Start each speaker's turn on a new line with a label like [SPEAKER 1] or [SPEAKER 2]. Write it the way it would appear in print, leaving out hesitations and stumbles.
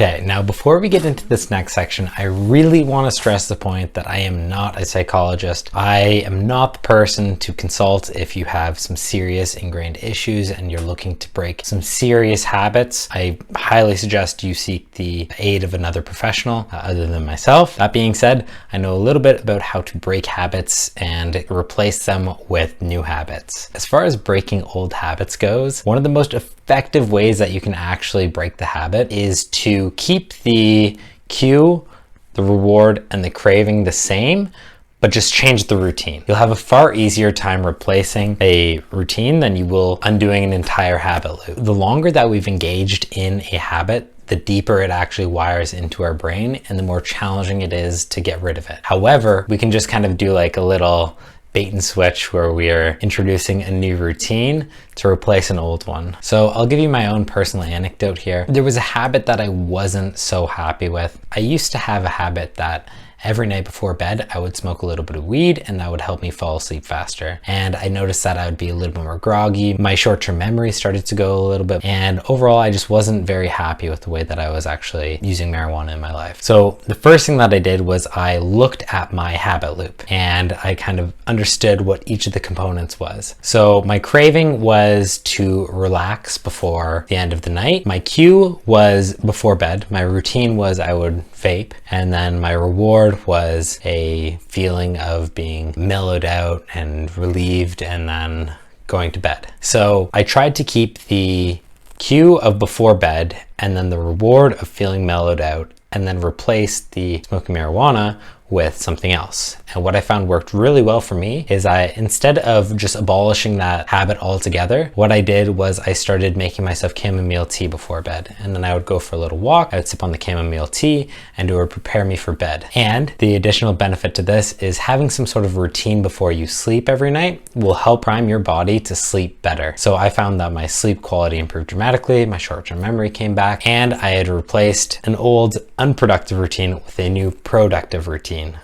[SPEAKER 1] Okay, now before we get into this next section, I really want to stress the point that I am not a psychologist. I am not the person to consult if you have some serious ingrained issues and you're looking to break some serious habits. I highly suggest you seek the aid of another professional other than myself. That being said, I know a little bit about how to break habits and replace them with new habits. As far as breaking old habits goes, one of the most effective ways that you can actually break the habit is to keep the cue, the reward, and the craving the same, but just change the routine. You'll have a far easier time replacing a routine than you will undoing an entire habit loop. The longer that we've engaged in a habit, the deeper it actually wires into our brain and the more challenging it is to get rid of it. However, we can just kind of do like a little bait and switch where we are introducing a new routine to replace an old one. So I'll give you my own personal anecdote here. There was a habit that I wasn't so happy with. I used to have a habit that every night before bed, I would smoke a little bit of weed and that would help me fall asleep faster. And I noticed that I would be a little bit more groggy. My short-term memory started to go a little bit. And overall, I just wasn't very happy with the way that I was actually using marijuana in my life. So the first thing that I did was I looked at my habit loop and I kind of understood what each of the components was. So my craving was to relax before the end of the night. My cue was before bed. My routine was I would vape, and then my reward was a feeling of being mellowed out and relieved and then going to bed. So I tried to keep the cue of before bed and then the reward of feeling mellowed out and then replace the smoking marijuana with something else. And what I found worked really well for me is instead of just abolishing that habit altogether, what I did was I started making myself chamomile tea before bed. And then I would go for a little walk, I would sip on the chamomile tea, and it would prepare me for bed. And the additional benefit to this is having some sort of routine before you sleep every night will help prime your body to sleep better. So I found that my sleep quality improved dramatically, my short-term memory came back, and I had replaced an old unproductive routine with a new productive routine.